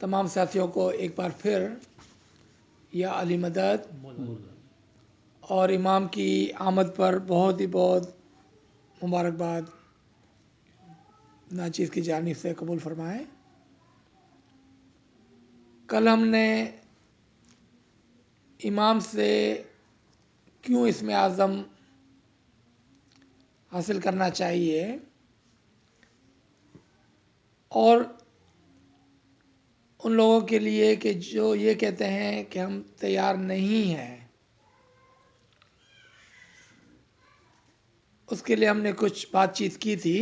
تمام ساتھیوں کو ایک بار پھر یا علی مدد اور امام کی آمد پر بہت ہی بہت مبارکباد ناچیز کی جانب سے قبول فرمائیں۔ کل ہم نے امام سے کیوں اسم اعظم حاصل کرنا چاہیے اور ان لوگوں کے لیے کہ جو یہ کہتے ہیں کہ ہم تیار نہیں ہیں، اس کے لیے ہم نے کچھ بات چیت کی تھی۔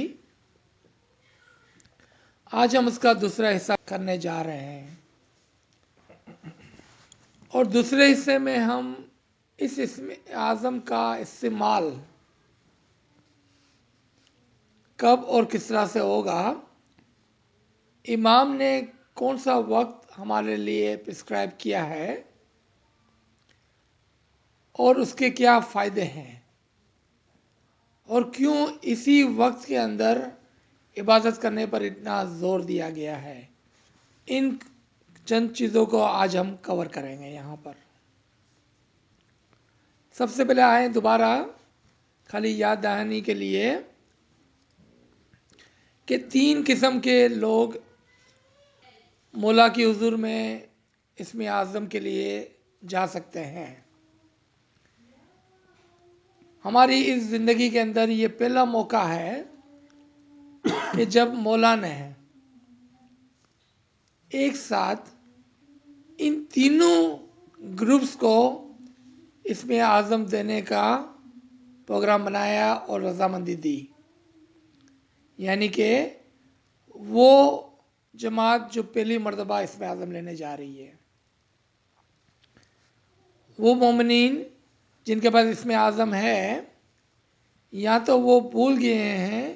آج ہم اس کا دوسرا حصہ کرنے جا رہے ہیں، اور دوسرے حصے میں ہم اس اسم اعظم کا استعمال کب اور کس طرح سے ہوگا، امام نے کون سا وقت ہمارے لیے پرسکرائب کیا ہے اور اس کے کیا فائدے ہیں، اور کیوں اسی وقت کے اندر عبادت کرنے پر اتنا زور دیا گیا ہے، ان چند چیزوں کو آج ہم کور کریں گے یہاں پر۔ سب سے پہلے آئیں دوبارہ خالی یاد دہانی کے لیے کہ 3 قسم کے لوگ مولا کی حضور میں اسم اعظم کے لیے جا سکتے ہیں۔ ہماری اس زندگی کے اندر یہ پہلا موقع ہے کہ جب مولا نے ایک ساتھ ان تینوں گروپس کو اسم اعظم دینے کا پروگرام بنایا اور رضامندی دی، یعنی کہ وہ جماعت جو پہلی مرتبہ اسم اعظم لینے جا رہی ہے، وہ مومنین جن کے پاس اسم اعظم ہے، یا تو وہ بھول گئے ہیں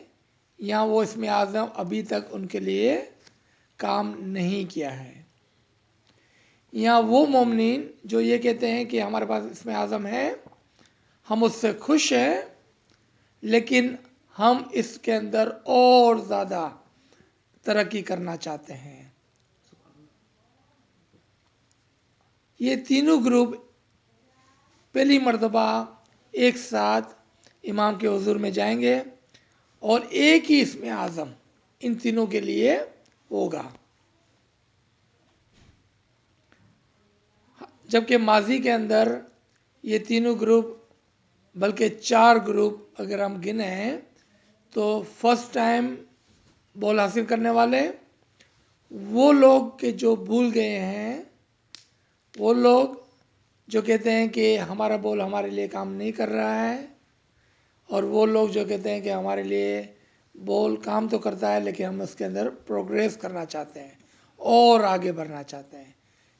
یا وہ اسم اعظم ابھی تک ان کے لیے کام نہیں کیا ہے، یا وہ مومنین جو یہ کہتے ہیں کہ ہمارے پاس اسم اعظم ہے، ہم اس سے خوش ہیں، لیکن ہم اس کے اندر اور زیادہ ترقی کرنا چاہتے ہیں۔ یہ تینوں گروپ پہلی مرتبہ ایک ساتھ امام کے حضور میں جائیں گے اور ایک ہی اسم اعظم ان تینوں کے لیے ہوگا، جبکہ ماضی کے اندر یہ تینوں گروپ بلکہ 4 گروپ اگر ہم گنیں تو فرسٹ ٹائم بول حاصل کرنے والے، وہ لوگ کہ جو بھول گئے ہیں، وہ لوگ جو کہتے ہیں کہ ہمارا بول ہمارے لیے کام نہیں کر رہا ہے، اور وہ لوگ جو کہتے ہیں کہ ہمارے لیے بول کام تو کرتا ہے لیکن ہم اس کے اندر پروگریس کرنا چاہتے ہیں اور آگے بڑھنا چاہتے ہیں۔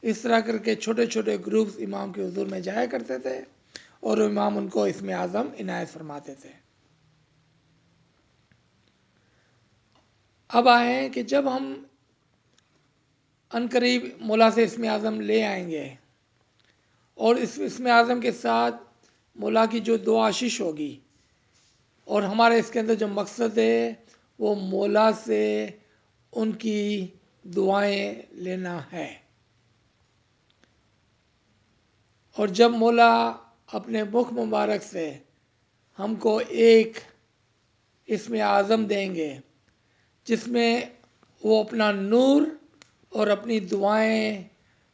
اس طرح کر کے چھوٹے چھوٹے گروپس امام کے حضور میں جایا کرتے تھے اور امام ان کو اسم اعظم عنایت فرماتے تھے۔ اب آئیں کہ جب ہم عنقریب مولا سے اسم اعظم لے آئیں گے اور اس اسم اعظم کے ساتھ مولا کی جو دعا آشیش ہوگی، اور ہمارے اس کے اندر جو مقصد ہے وہ مولا سے ان کی دعائیں لینا ہے، اور جب مولا اپنے مخ مبارک سے ہم کو ایک اسم اعظم دیں گے جس میں وہ اپنا نور اور اپنی دعائیں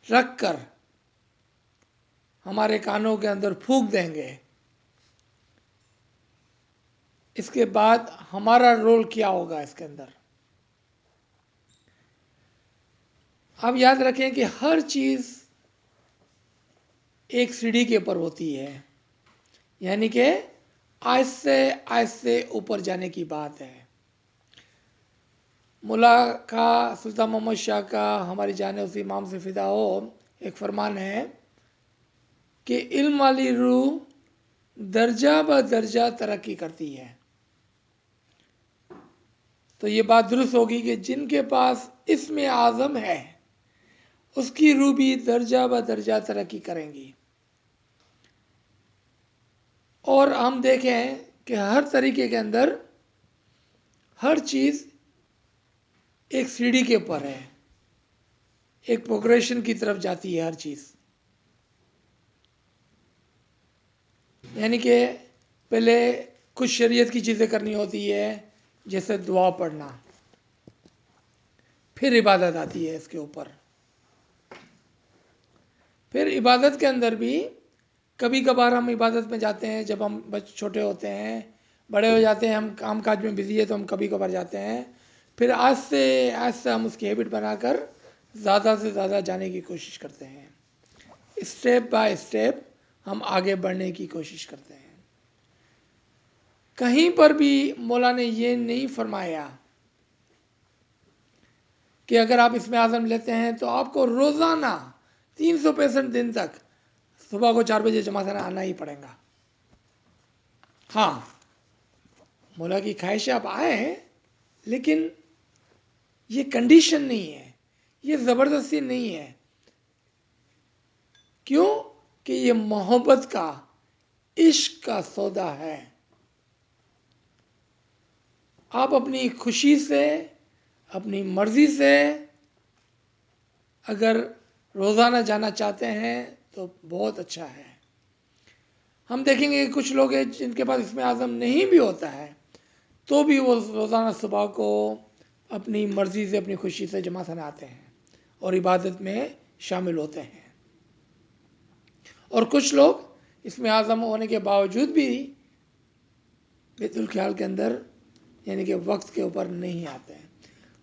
رکھ کر ہمارے کانوں کے اندر پھونک دیں گے، اس کے بعد ہمارا رول کیا ہوگا اس کے اندر۔ آپ یاد رکھیں کہ ہر چیز ایک سیڑھی کے اوپر ہوتی ہے، یعنی کہ آہستہ آہستہ اوپر جانے کی بات ہے۔ مولا کا سلطان محمد شاہ کا ہماری جانب سے امام سے فدا ہو ایک فرمان ہے کہ علم والی روح درجہ بدرجہ ترقی کرتی ہے، تو یہ بات درست ہوگی کہ جن کے پاس اسم اعظم ہے اس کی روح بھی درجہ بدرجہ ترقی کریں گی، اور ہم دیکھیں کہ ہر طریقے کے اندر ہر چیز ایک سیڑھی کے اوپر ہے۔ ایک پروگریشن کی طرف جاتی ہے ہر چیز. یعنی کہ پہلے کچھ شریعت کی چیزیں کرنی ہوتی ہے، جیسے دعا پڑھنا، پھر عبادت آتی ہے اس کے اوپر. پھر عبادت کے اندر بھی کبھی کبھار ہم عبادت میں جاتے ہیں جب ہم چھوٹے ہوتے ہیں، بڑے ہو جاتے ہیں، ہم کام کاج میں بزی ہے تو ہم کبھی کبھار جاتے ہیں. پھر آج سے ہم اس کی ہیبٹ بنا کر زیادہ سے زیادہ جانے کی کوشش کرتے ہیں. اسٹیپ بائی اسٹیپ ہم آگے بڑھنے کی کوشش کرتے ہیں. کہیں پر بھی مولا نے یہ نہیں فرمایا کہ اگر آپ اسم اعظم لیتے ہیں تو آپ کو روزانہ 365 دن تک صبح کو 4 بجے جماعت میں آنا ہی پڑے گا. ہاں، مولا کی خواہش آپ آئیں، لیکن یہ کنڈیشن نہیں ہے، یہ زبردستی نہیں ہے. کیوں کہ یہ محبت کا، عشق کا سودا ہے. آپ اپنی خوشی سے، اپنی مرضی سے اگر روزانہ جانا چاہتے ہیں تو بہت اچھا ہے. ہم دیکھیں گے کہ کچھ لوگ ہیں جن کے پاس اسم اعظم نہیں بھی ہوتا ہے تو بھی وہ روزانہ صبح کو اپنی مرضی سے، اپنی خوشی سے جماعت میں آتے ہیں اور عبادت میں شامل ہوتے ہیں. اور کچھ لوگ اسم اعظم ہونے کے باوجود بھی بیت الخیال کے اندر یعنی کہ وقت کے اوپر نہیں آتے ہیں.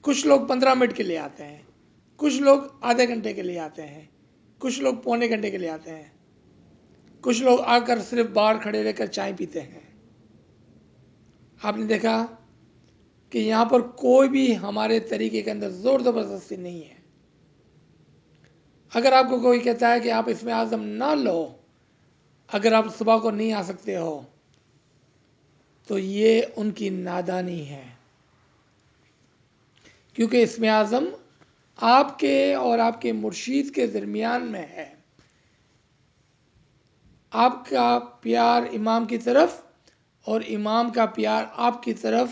کچھ لوگ 15 منٹ کے لیے آتے ہیں، کچھ لوگ آدھے گھنٹے کے لیے آتے ہیں، کچھ لوگ پونے گھنٹے کے لیے آتے ہیں، کچھ لوگ آ کر صرف باہر کھڑے رہ کر چائے پیتے ہیں. آپ نے دیکھا کہ یہاں پر کوئی بھی ہمارے طریقے کے اندر زور زبردستی نہیں ہے. اگر آپ کو کوئی کہتا ہے کہ آپ اسم اعظم نہ لو اگر آپ صبح کو نہیں آ سکتے ہو، تو یہ ان کی نادانی ہے. کیونکہ اسم اعظم آپ کے اور آپ کے مرشید کے درمیان میں ہے. آپ کا پیار امام کی طرف اور امام کا پیار آپ کی طرف،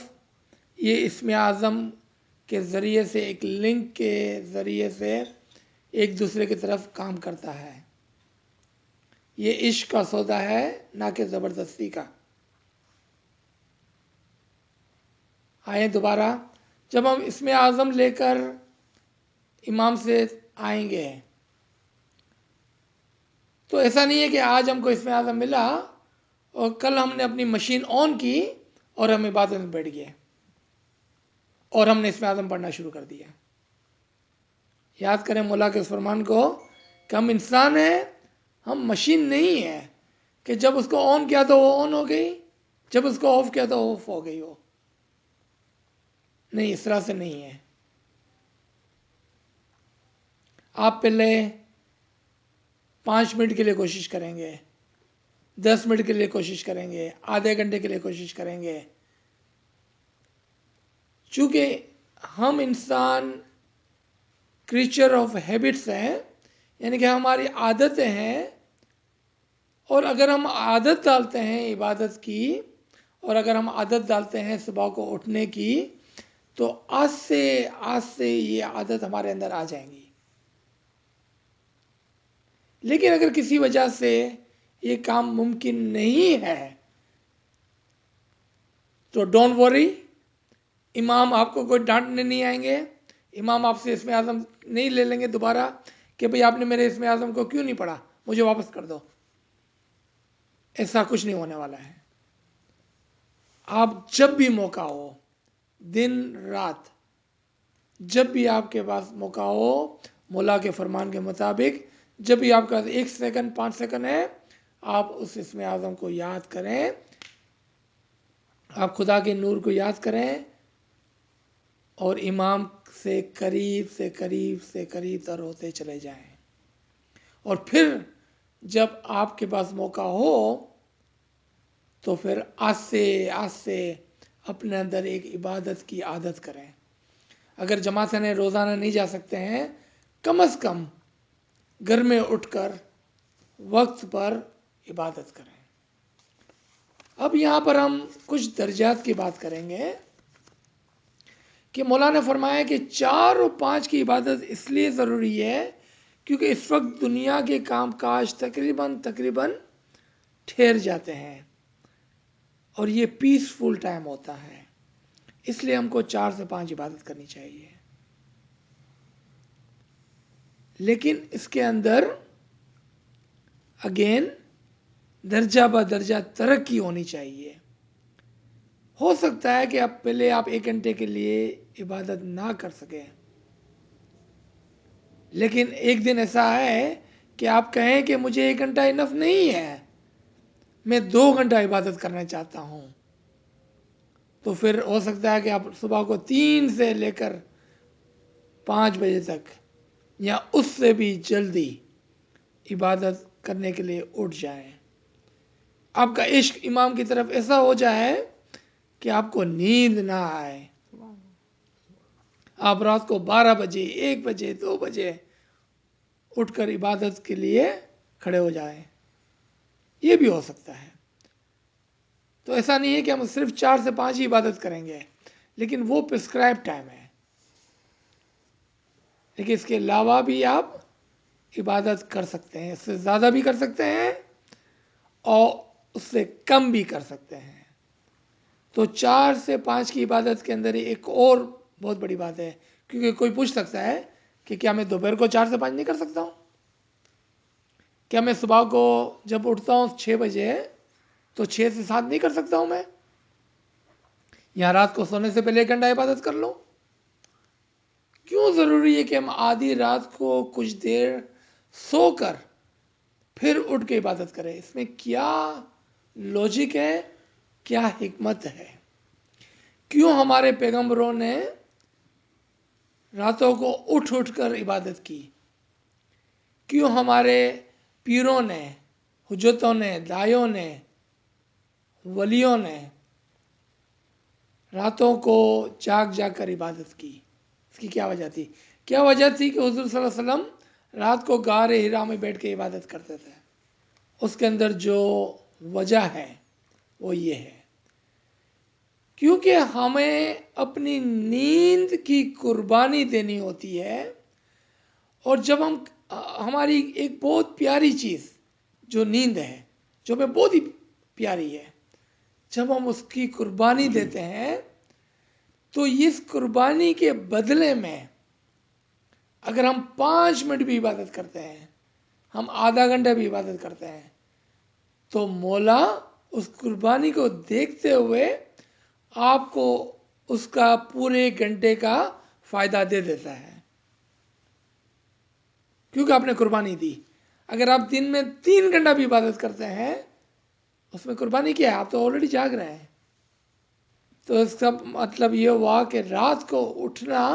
یہ اسم اعظم کے ذریعے سے، ایک لنک کے ذریعے سے ایک دوسرے کی طرف کام کرتا ہے. یہ عشق کا سودا ہے، نہ کہ زبردستی کا. آئیں دوبارہ، جب ہم اسم اعظم لے کر امام سے آئیں گے تو ایسا نہیں ہے کہ آج ہم کو اسم اعظم ملا اور کل ہم نے اپنی مشین آن کی اور ہم عبادت میں بیٹھ گئے اور ہم نے اسم اعظم پڑھنا شروع کر دیا. یاد کریں مولا کے اس فرمان کو کہ ہم انسان ہیں، ہم مشین نہیں ہیں کہ جب اس کو آن کیا تو وہ آن ہو گئی، جب اس کو آف کیا تو آف ہو گئی. نہیں، اس طرح سے نہیں ہے. آپ پہلے 5 منٹ کے لیے کوشش کریں گے، 10 منٹ کے لیے کوشش کریں گے، آدھے گھنٹے کے لیے کوشش کریں گے. چونکہ ہم انسان کریچر آف ہیبٹس ہیں، یعنی کہ ہماری عادتیں ہیں، اور اگر ہم عادت ڈالتے ہیں عبادت کی اور اگر ہم عادت ڈالتے ہیں صبح کو اٹھنے کی تو آج سے یہ عادت ہمارے اندر آ جائیں گی. لیکن اگر کسی وجہ سے یہ کام ممکن نہیں ہے تو ڈونٹ وری، امام آپ کو کوئی ڈانٹنے نہیں آئیں گے. امام آپ سے اسم اعظم نہیں لے لیں گے دوبارہ کہ بھئی آپ نے میرے اسم اعظم کو کیوں نہیں پڑھا، مجھے واپس کر دو. ایسا کچھ نہیں ہونے والا ہے. آپ جب بھی موقع ہو، دن رات، جب بھی آپ کے پاس موقع ہو، مولا کے فرمان کے مطابق جب بھی آپ کا 1 سیکنڈ 5 سیکنڈ ہے، آپ اس اسم اعظم کو یاد کریں، آپ خدا کے نور کو یاد کریں اور امام سے قریب سے قریب سے قریب تر ہوتے چلے جائیں. اور پھر جب آپ کے پاس موقع ہو تو پھر آج سے اپنے اندر ایک عبادت کی عادت کریں. اگر جماعت میں روزانہ نہیں جا سکتے ہیں، کم از کم گھر میں اٹھ کر وقت پر عبادت کریں. اب یہاں پر ہم کچھ درجات کی بات کریں گے کہ مولا نے فرمایا کہ 4 اور 5 کی عبادت اس لیے ضروری ہے کیونکہ اس وقت دنیا کے کام کاج تقریباً ٹھہر جاتے ہیں اور یہ پیسفل ٹائم ہوتا ہے، اس لیے ہم کو 4 سے 5 عبادت کرنی چاہیے. لیکن اس کے اندر اگین درجہ بدرجہ ترقی ہونی چاہیے. ہو سکتا ہے کہ اب پہلے آپ 1 گھنٹے کے لیے عبادت نہ کر سکیں، لیکن ایک دن ایسا ہے کہ آپ کہیں کہ مجھے 1 گھنٹہ انف نہیں ہے، میں 2 گھنٹہ عبادت کرنا چاہتا ہوں، تو پھر ہو سکتا ہے کہ آپ صبح کو 3 سے لے کر 5 بجے تک یا اس سے بھی جلدی عبادت کرنے کے لیے اٹھ جائیں. آپ کا عشق امام کی طرف ایسا ہو جائے کہ آپ کو نیند نہ آئے، آپ رات کو 12 بجے 1 بجے 2 بجے اٹھ کر عبادت کے لیے کھڑے ہو جائیں، یہ بھی ہو سکتا ہے. تو ایسا نہیں ہے کہ ہم صرف 4 سے 5 ہی عبادت کریں گے، لیکن وہ پرسکرائب ٹائم ہے. لیکن اس کے علاوہ بھی آپ عبادت کر سکتے ہیں، اس سے زیادہ بھی کر سکتے ہیں اور اس سے کم بھی کر سکتے ہیں. تو 4 سے 5 کی عبادت کے اندر ایک اور بہت بڑی بات ہے، کیونکہ کوئی پوچھ سکتا ہے کہ کیا میں دوپہر کو 4 سے 5 نہیں کر سکتا ہوں؟ کیا میں صبح کو جب اٹھتا ہوں 6 بجے تو 6 سے 7 نہیں کر سکتا ہوں میں؟ یا رات کو سونے سے پہلے 1 گھنٹہ عبادت کر لوں؟ کیوں ضروری ہے کہ ہم آدھی رات کو کچھ دیر سو کر پھر اٹھ کے عبادت کریں؟ اس میں کیا لوجک ہے، کیا حکمت ہے؟ کیوں ہمارے پیغمبروں نے راتوں کو اٹھ کر عبادت کی؟ کیوں ہمارے پیروں نے، حجتوں نے، دائیوں نے، ولیوں نے راتوں کو جاگ کر عبادت کی؟ اس کی کیا وجہ تھی؟ کیا وجہ تھی کہ حضور صلی اللہ علیہ وسلم رات کو غار حرا میں بیٹھ کے عبادت کرتے تھے؟ اس کے اندر جو وجہ ہے وہ یہ ہے کیونکہ ہمیں اپنی نیند کی قربانی دینی ہوتی ہے، اور جب ہماری ایک بہت پیاری چیز جو نیند ہے، جو ہمیں بہت ہی پیاری ہے، جب ہم اس کی قربانی دیتے ہیں تو اس قربانی کے بدلے میں اگر ہم 5 منٹ بھی عبادت کرتے ہیں، ہم آدھا گھنٹہ بھی عبادت کرتے ہیں، تو مولا اس قربانی کو دیکھتے ہوئے آپ کو اس کا پورے گھنٹے کا فائدہ دے دیتا ہے، کیونکہ آپ نے قربانی دی. اگر آپ دن میں 3 گھنٹہ بھی عبادت کرتے ہیں، اس میں قربانی کیا ہے؟ آپ تو آلریڈی جاگ رہے ہیں. تو اس کا مطلب یہ ہوا کہ رات کو اٹھنا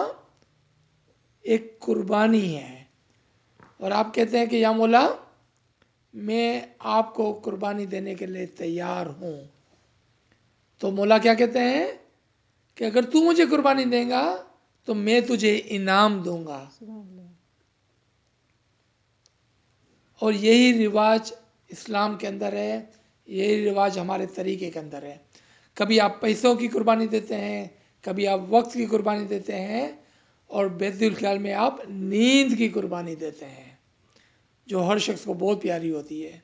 ایک قربانی ہے، اور آپ کہتے ہیں کہ یا مولا میں آپ کو قربانی دینے کے لیے تیار ہوں. تو مولا کیا کہتے ہیں کہ اگر تو مجھے قربانی دے گا تو میں تجھے انعام دوں گا. اور یہی رواج اسلام کے اندر ہے، یہی رواج ہمارے طریقے کے اندر ہے. کبھی آپ پیسوں کی قربانی دیتے ہیں، کبھی آپ وقت کی قربانی دیتے ہیں، اور بیت الخیال میں آپ نیند کی قربانی دیتے ہیں جو ہر شخص کو بہت پیاری ہوتی ہے.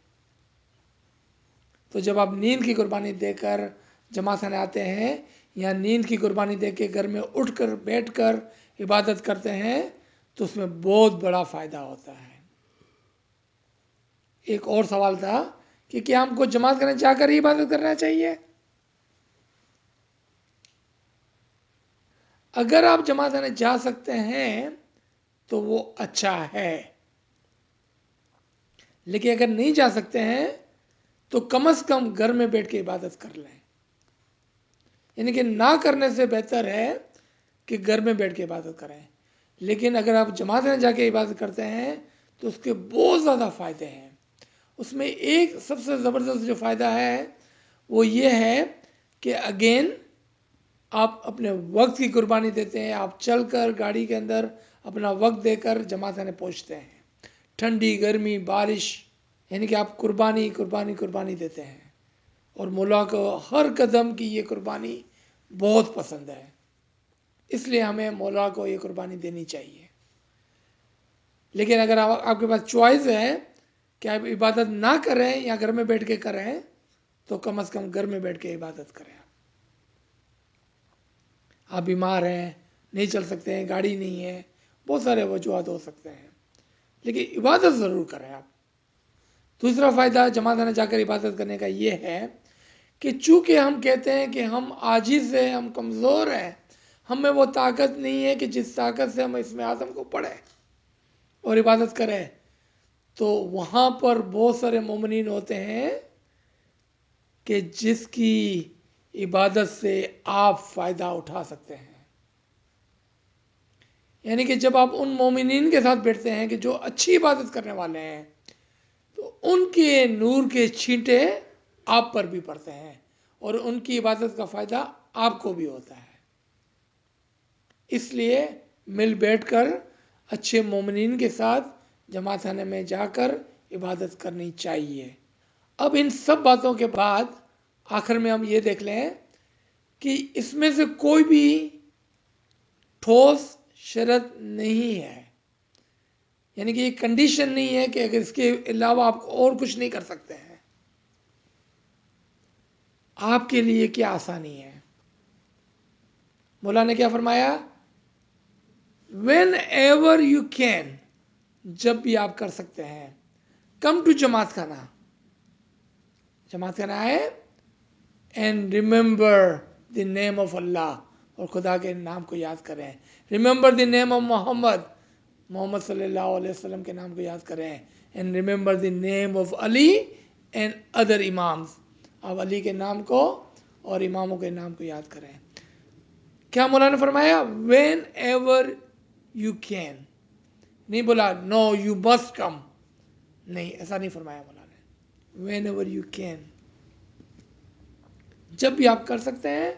تو جب آپ نیند کی قربانی دے کر جماعت خانے آتے ہیں یا نیند کی قربانی دے کے گھر میں اٹھ کر بیٹھ کر عبادت کرتے ہیں تو اس میں بہت بڑا فائدہ ہوتا ہے. ایک اور سوال تھا کہ کیا ہم کو جماعت خانے جا کر ہی عبادت کرنا چاہیے؟ اگر آپ جماعت خانے جا سکتے ہیں تو وہ اچھا ہے، لیکن اگر نہیں جا سکتے ہیں تو کم از کم گھر میں بیٹھ کے عبادت کر لیں. یعنی کہ نہ کرنے سے بہتر ہے کہ گھر میں بیٹھ کے عبادت کریں. لیکن اگر آپ جماعت میں جا کے عبادت کرتے ہیں تو اس کے بہت زیادہ فائدے ہیں. اس میں ایک سب سے زبردست جو فائدہ ہے وہ یہ ہے کہ اگین آپ اپنے وقت کی قربانی دیتے ہیں. آپ چل کر گاڑی کے اندر اپنا وقت دے کر جماعت خانے پہنچتے ہیں، ٹھنڈی گرمی بارش، یعنی کہ آپ قربانی دیتے ہیں. اور مولا کو ہر قدم کی یہ قربانی بہت پسند ہے. اس لیے ہمیں مولا کو یہ قربانی دینی چاہیے. لیکن اگر آپ کے پاس چوائس ہے کہ آپ عبادت نہ کریں یا گھر میں بیٹھ کے کریں تو کم از کم گھر میں بیٹھ کے عبادت کریں. آپ بیمار ہیں، نہیں چل سکتے ہیں، گاڑی نہیں ہے، بہت سارے وجوہات ہو سکتے ہیں، لیکن عبادت ضرور کریں آپ. دوسرا فائدہ جماعت میں جا کر عبادت کرنے کا یہ ہے کہ چونکہ ہم کہتے ہیں کہ ہم عاجز ہیں، ہم کمزور ہیں، ہم میں وہ طاقت نہیں ہے کہ جس طاقت سے ہم اسم اعظم کو پڑھیں اور عبادت کریں، تو وہاں پر بہت سارے مومنین ہوتے ہیں کہ جس کی عبادت سے آپ فائدہ اٹھا سکتے ہیں. یعنی کہ جب آپ ان مومنین کے ساتھ بیٹھتے ہیں کہ جو اچھی عبادت کرنے والے ہیں تو ان کے نور کے چھینٹے آپ پر بھی پڑتے ہیں اور ان کی عبادت کا فائدہ آپ کو بھی ہوتا ہے. اس لیے مل بیٹھ کر اچھے مومنین کے ساتھ جماعت خانے میں جا کر عبادت کرنی چاہیے. اب ان سب باتوں کے بعد آخر میں ہم یہ دیکھ لیں کہ اس میں سے کوئی بھی ٹھوس شرط نہیں ہے، یعنی کہ یہ کنڈیشن نہیں ہے کہ اگر اس کے علاوہ آپ اور کچھ نہیں کر سکتے ہیں. آپ کے لیے کیا آسانی ہے؟ مولا نے کیا فرمایا؟ وین ایور یو کین، جب بھی آپ کر سکتے ہیں، کم ٹو جماعت خانہ. جماعت خانہ آئے and remember the name of اللہ، اور خدا کے نام کو یاد کریں. ریممبر دی نیم آف محمد صلی اللہ علیہ وسلم کے نام کو یاد کریں. And remember the name of Ali and other imams, آپ علی کے نام کو اور اماموں کے نام کو یاد کریں. کیا مولا نے فرمایا؟ When ever you can. نہیں بولا نو یو مسٹ کم، نہیں، ایسا نہیں فرمایا مولا نے. وین ایور یو کین، جب بھی آپ کر سکتے ہیں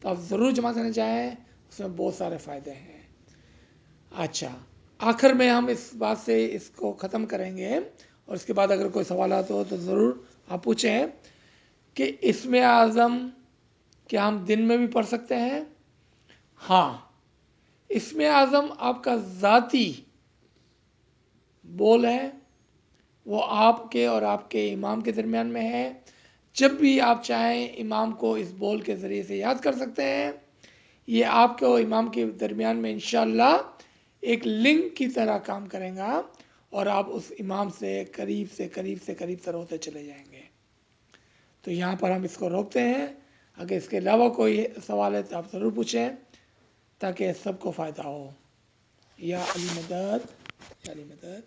تو آپ ضرور جماعت کرنے جائیں، اس میں بہت سارے فائدے ہیں. اچھا، آخر میں ہم اس بات سے اس کو ختم کریں گے، اور اس کے بعد اگر کوئی سوالات ہو تو ضرور آپ پوچھیں کہ اسم اعظم کیا ہم دن میں بھی پڑھ سکتے ہیں؟ ہاں، اسم اعظم آپ کا ذاتی بول ہے، وہ آپ کے اور آپ کے امام کے درمیان میں ہے. جب بھی آپ چاہیں امام کو اس بول کے ذریعے سے یاد کر سکتے ہیں. یہ آپ کے اور امام کے درمیان میں انشاءاللہ ایک لنک کی طرح کام کرے گا، اور آپ اس امام سے قریب سے قریب سے قریب تر ہوتے چلے جائیں گے. تو یہاں پر ہم اس کو روکتے ہیں. اگر اس کے علاوہ کوئی سوال ہے تو آپ ضرور پوچھیں تاکہ سب کو فائدہ ہو. یا علی مدد، یا علی مدد.